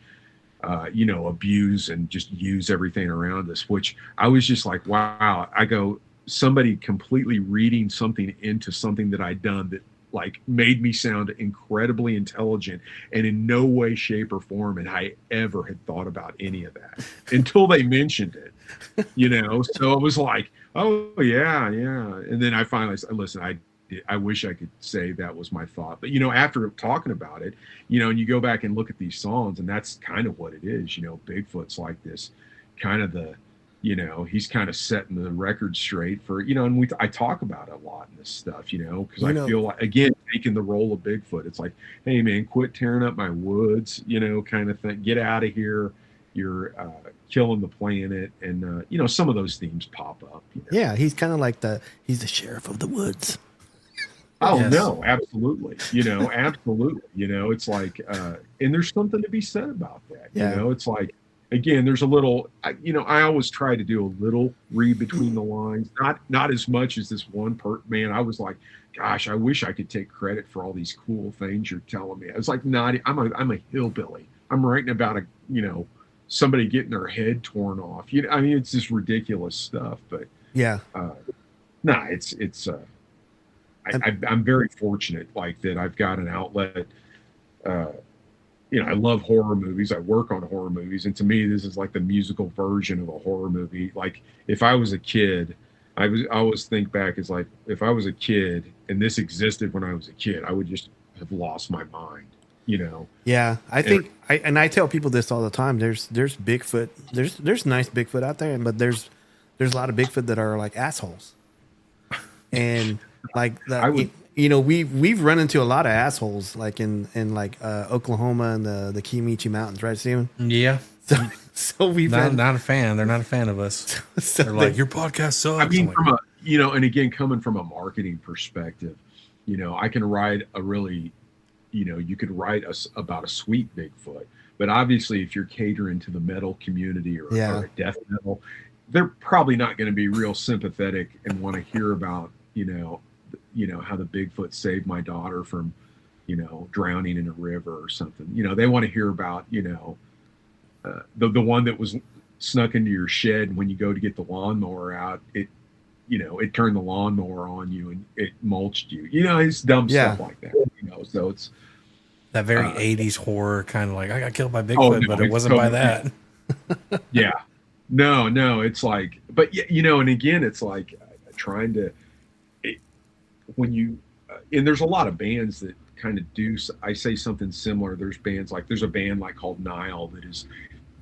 abuse and just use everything around us, which I was just like, wow. I go, somebody completely reading something into something that I'd done that like made me sound incredibly intelligent, and in no way, shape, or form had I ever had thought about any of that until they mentioned it, so it was like, oh yeah. And then I finally said, listen, I wish I could say that was my thought, but after talking about it, and you go back and look at these songs, and that's kind of what it is. Bigfoot's like this kind of he's kind of setting the record straight for, and I talk about it a lot in this stuff, because I feel like, again, taking the role of Bigfoot, it's like, hey man, quit tearing up my woods, kind of thing, get out of here, you're killing the planet, and you know, some of those themes pop up. You know? Yeah, he's kind of like he's the sheriff of the woods. Oh Yes. no, absolutely. You know, absolutely. You know, it's like, and there's something to be said about that. Yeah. You know, it's like, again, there's a little, you know, I always try to do a little read between the lines, not as much as this one man. I was like, gosh, I wish I could take credit for all these cool things you're telling me. I was like, I'm a hillbilly. I'm writing about you know, somebody getting their head torn off. You know, I mean, it's just ridiculous stuff. But Yeah. I'm very fortunate like that. I've got an outlet. You know, I love horror movies. I work on horror movies, and to me, this is like the musical version of a horror movie. Like if I was a kid, I always think back as like if I was a kid and this existed when I was a kid, I would just have lost my mind. You know. Yeah, I think I tell people this all the time. There's Bigfoot. There's nice Bigfoot out there, but there's a lot of Bigfoot that are like assholes. And like you know, we've run into a lot of assholes like in like Oklahoma and the Kiamichi Mountains, right, Steven? Yeah. So we've not a fan. They're not a fan of us. So They're like, your podcast sucks. I mean, I'm from like, a, you know, and again, coming from a marketing perspective, you know, I can write a really, you know, you could write about a sweet Bigfoot, but obviously if you're catering to the metal community or a death metal, they're probably not going to be real sympathetic and want to hear about, you know, how the Bigfoot saved my daughter from, you know, drowning in a river or something. You know, they want to hear about, you know, the one that was snuck into your shed when you go to get the lawnmower out. It, you know, it turned the lawnmower on you and it mulched you. You know, it's dumb stuff like that. You know, so it's that very 80s horror kind of like, I got killed by Bigfoot, but it wasn't by that. Yeah. No, it's like, but yeah, you know, and again, it's like trying to, when you, and there's a lot of bands that kind of do, I say something similar. There's bands like, there's a band like called Nile that is,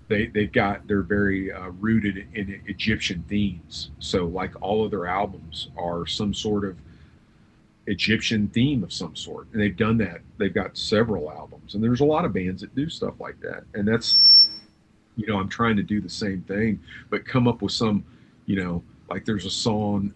they're very rooted in Egyptian themes. So like all of their albums are some sort of Egyptian theme of some sort. And they've done that. They've got several albums, and there's a lot of bands that do stuff like that. And that's, you know, I'm trying to do the same thing, but come up with some, you know, like there's a song,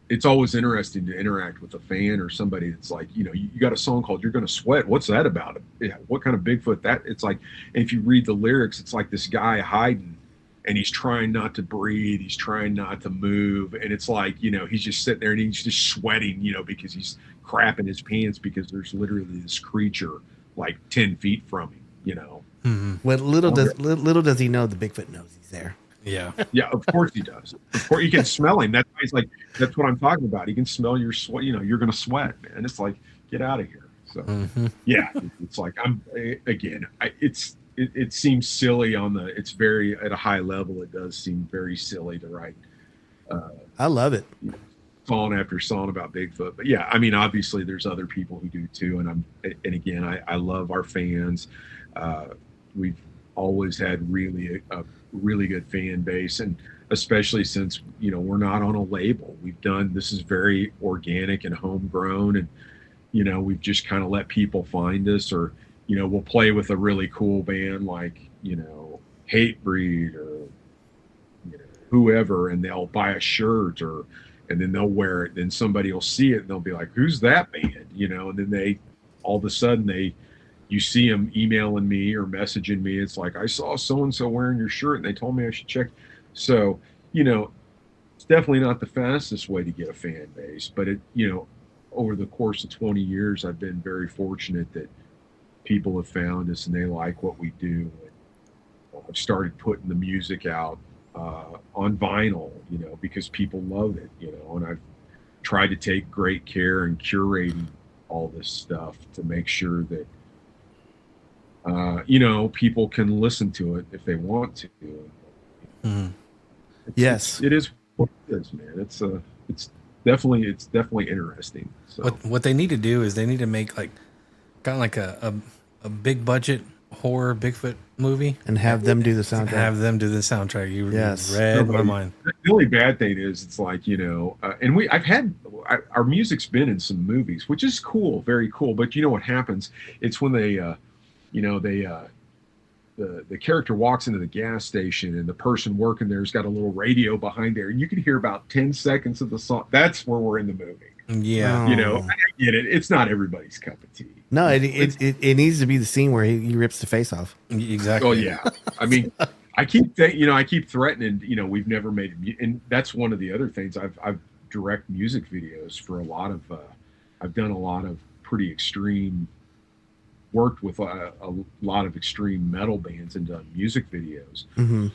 it's always interesting to interact with a fan or somebody that's like, you know, you got a song called You're Gonna Sweat. What's that about? Yeah, what kind of Bigfoot that? It's like, if you read the lyrics, it's like this guy hiding and he's trying not to breathe. He's trying not to move. And it's like, you know, he's just sitting there and he's just sweating, you know, because he's crapping his pants because there's literally this creature like 10 feet from him, you know? Mm-hmm. Well, little does he know the Bigfoot knows he's there. Yeah. Yeah, of course he does. Of course, you can smell him. That's why he's like, that's what I'm talking about. He can smell your sweat. You know, you're going to sweat, man. It's like, get out of here. So, yeah, it's like, it seems silly it's very, at a high level, it does seem very silly to write. I love it. Song after song about Bigfoot. But yeah, I mean, obviously there's other people who do too. And again, I love our fans. We've always had a really good fan base, and especially since, you know, we're not on a label. This is very organic and homegrown, and, you know, we've just kind of let people find us, or, you know, we'll play with a really cool band like, you know, Hatebreed or, you know, whoever, and they'll buy a shirt and then they'll wear it, then somebody will see it and they'll be like, who's that band? You know, and then all of a sudden you see them emailing me or messaging me. It's like, I saw so-and-so wearing your shirt and they told me I should check. So, you know, it's definitely not the fastest way to get a fan base, but it, you know, over the course of 20 years, I've been very fortunate that people have found us and they like what we do. And I've started putting the music out on vinyl, you know, because people love it, you know, and I've tried to take great care in curating all this stuff to make sure that, you know, people can listen to it if they want to. Mm-hmm. Yes, it is what it is, man. It's definitely interesting. So what they need to do is they need to make like kind of like a big budget horror Bigfoot movie and have them do the soundtrack. You yes. read my mind. The only bad thing is it's like, you know, and our music's been in some movies, which is cool, very cool. But you know what happens? It's when they, you know, the character walks into the gas station and the person working there's got a little radio behind there and you can hear about 10 seconds of the song. That's where we're in the movie. Yeah. You know, I get it. It's not everybody's cup of tea. No, it needs to be the scene where he rips the face off. Exactly. Oh yeah. I mean, I keep threatening, you know, we've never made, and that's one of the other things. I've direct music videos for a lot of, I've done a lot of pretty extreme, worked with a lot of extreme metal bands and done music videos. Mm-hmm.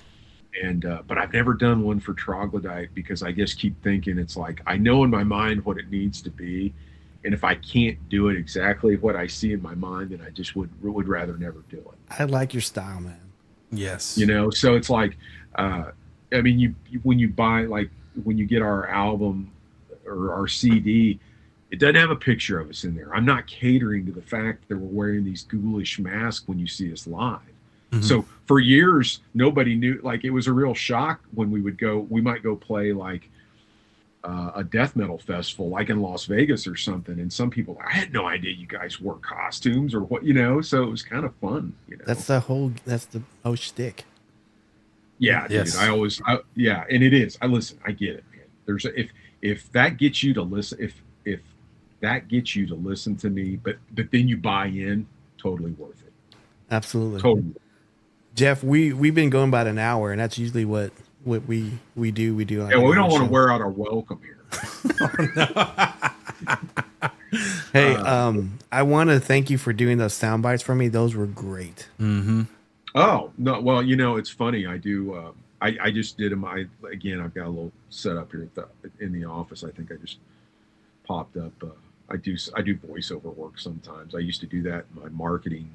And, but I've never done one for Troglodyte because I just keep thinking it's like, I know in my mind what it needs to be. And if I can't do it exactly what I see in my mind, then I just would rather never do it. I like your style, man. Yes. You know, so it's like, I mean, when you buy, like when you get our album or our CD, it doesn't have a picture of us in there. I'm not catering to the fact that we're wearing these ghoulish masks when you see us live. Mm-hmm. So for years, nobody knew, like it was a real shock when we might go play like a death metal festival, like in Las Vegas or something. And some people, I had no idea you guys wore costumes or what, you know, so it was kind of fun. You know? That's the whole shtick. Yeah, yes. Dude, yeah, and it is. I get it, man. There's if that gets you to listen, if that gets you to listen to me, but then you buy in, totally worth it. Absolutely. Totally. Jeff, we've been going about an hour, and that's usually what we do. We do. Yeah, well, we don't want to wear out our welcome here. Hey, I want to thank you for doing those sound bites for me. Those were great. Mm-hmm. Oh no, well, you know, it's funny. I do. I just did them. I've got a little set up here in the office. I think I just popped up. I do voiceover work sometimes. I used to do that in my marketing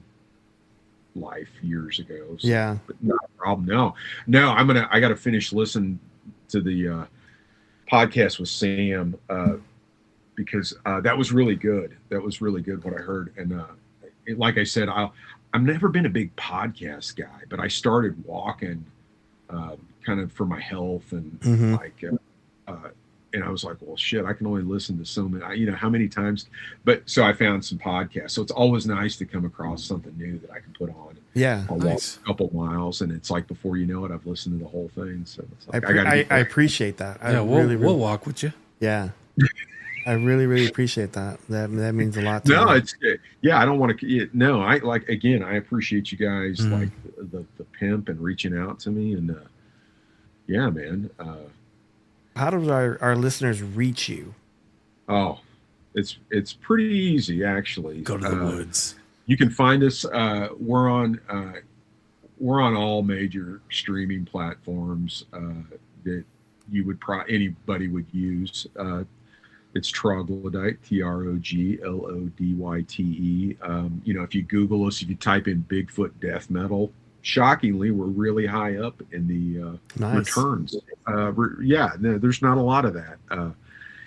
life years ago. So, yeah, but not a problem. No, I got to finish listening to the podcast with Sam because that was really good. That was really good what I heard. And like I said, I've never been a big podcast guy, but I started walking kind of for my health and and I was like, well, shit, I can only listen to so many, you know, how many times, but so I found some podcasts. So it's always nice to come across something new that I can put on. Yeah. I'll nice. walk a couple miles and it's like, before you know it, I've listened to the whole thing. So it's like, I appreciate that. We'll walk with you. Yeah. I really appreciate that. That means a lot to me. No, it's, yeah, I don't want to, no, I like, again, I appreciate you guys like the pimp and reaching out to me and yeah, man. How do our listeners reach you? Oh, it's pretty easy actually. Go to the woods. You can find us. We're on all major streaming platforms that you would anybody would use. It's Troglodyte, Troglodyte. You know, if you Google us, if you type in Bigfoot death metal, shockingly, we're really high up in the nice. Returns. There's not a lot of that.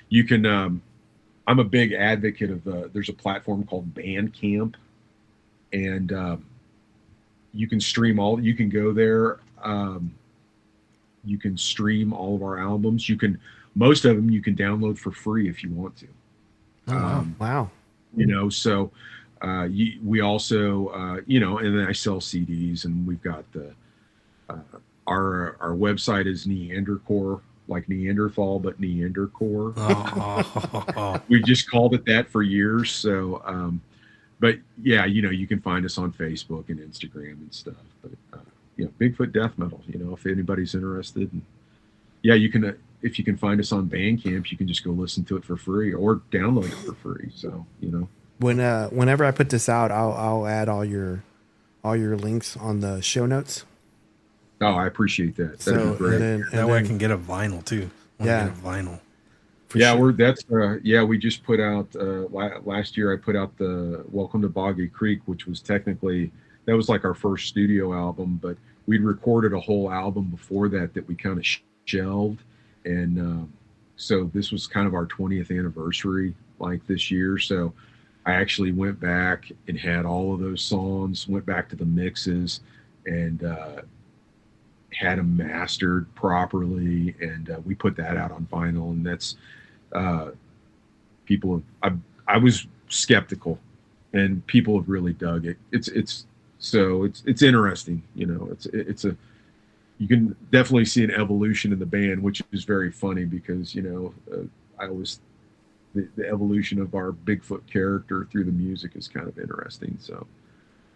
You can. I'm a big advocate of. There's a platform called Bandcamp, and you can stream all. You can go there. You can stream all of our albums. Most of them you can download for free if you want to. Oh, wow. You know, so. We also, you know, and then I sell CDs, and we've got our website is Neandercore, like Neanderthal, but Neandercore. Oh. We just called it that for years. So, but yeah, you know, you can find us on Facebook and Instagram and stuff. But you know, Bigfoot Death Metal. You know, if anybody's interested, and yeah, you can. If you can find us on Bandcamp, you can just go listen to it for free or download it for free. So, you know. Whenever I put this out, I'll add all your links on the show notes. Oh, I appreciate that. That'd be great. That way I can get a vinyl too. Yeah, get a vinyl. Yeah, sure. We just put out last year. I put out the Welcome to Boggy Creek, which was technically that was like our first studio album, but we'd recorded a whole album before that we kind of shelved, and so this was kind of our 20th anniversary, like this year. So I actually went back and had all of those songs, went back to the mixes, and had them mastered properly, and we put that out on vinyl. And that's people. I was skeptical, and people have really dug it. It's So it's interesting. You know, it's a you can definitely see an evolution in the band, which is very funny because I always the evolution of our Bigfoot character through the music is kind of interesting. So,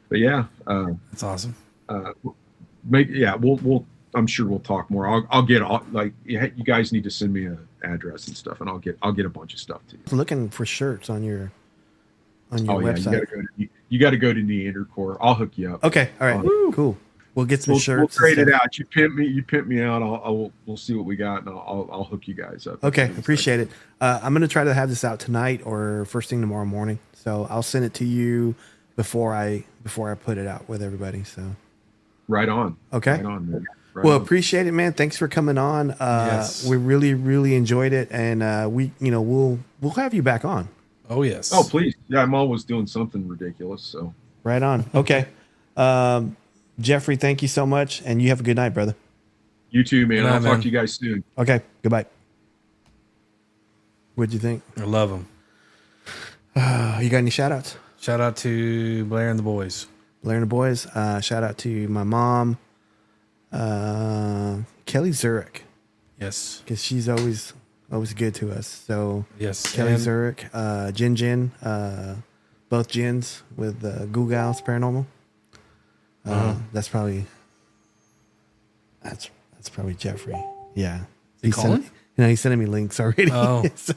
but yeah, That's awesome. We'll I'm sure we'll talk more. I'll get all, like, you guys need to send me an address and stuff, and I'll get a bunch of stuff to you. Looking for shirts on your website. You got to go to Neandercore. I'll hook you up. Okay, all right, cool. We'll get some shirts. We'll trade it out. You pimp me out. We'll see what we got, and I'll hook you guys up. Okay, appreciate it. I'm gonna try to have this out tonight or first thing tomorrow morning. So I'll send it to you before I put it out with everybody. So right on. Okay. Right on, man. Right well, on. appreciate it, man. Thanks for coming on. Yes. We really enjoyed it, and we'll have you back on. Oh yes. Oh please. Yeah, I'm always doing something ridiculous. So right on. Okay. Jeffrey, thank you so much, and you have a good night, brother. You too, man. I'll man. talk to you guys soon. Okay, goodbye. What'd you think? I love them. You got any shout outs? Shout out to Blair and the boys. Blair and the boys. Shout out to my mom, Kelly Zurich, Yes. because she's always good to us. So Yes. Kelly and Zurich, Jin, both Jins with Google Paranormal. That's probably Jeffrey. Yeah, He calling? He's sending me links already. Oh. So,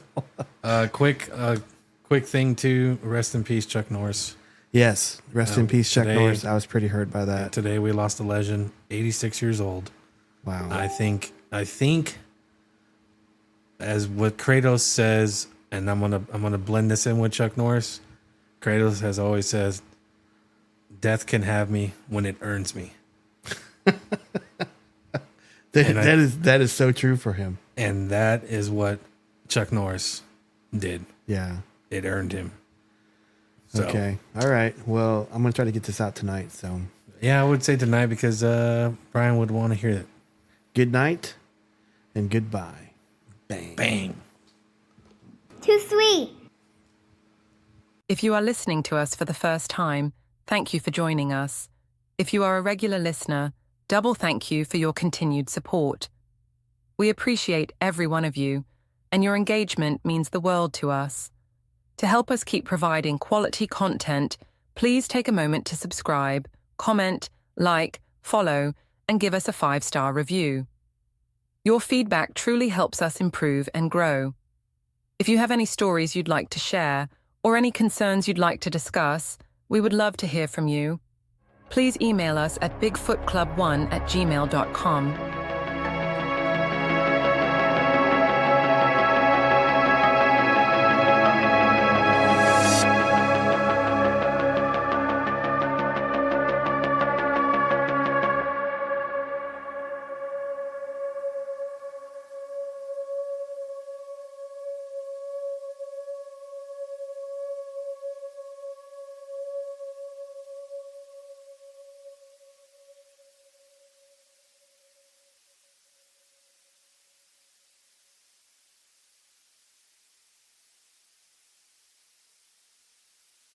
quick thing too. Rest in peace, Chuck Norris. yes, rest in peace, Chuck today- Norris. I was pretty hurt by that. Today we lost a legend, 86 years old. Wow. I think as what Kratos says, and I'm gonna blend this in with Chuck Norris. Kratos has always says, "Death can have me when it earns me," that is so true for him. and that is what Chuck Norris did. Yeah. It earned him. So, Okay. All right. Well, I'm gonna try to get this out tonight. So yeah, I would say tonight because Brian would want to hear it. good night and goodbye. Bang. Bang. Too sweet. If you are listening to us for the first time, thank you for joining us. If you are a regular listener, double thank you for your continued support. We appreciate every one of you, and your engagement means the world to us. To help us keep providing quality content, please take a moment to subscribe, comment, like, follow, and give us a 5-star review. Your feedback truly helps us improve and grow. If you have any stories you'd like to share, or any concerns you'd like to discuss, we would love to hear from you. Please email us at bigfootclub1@gmail.com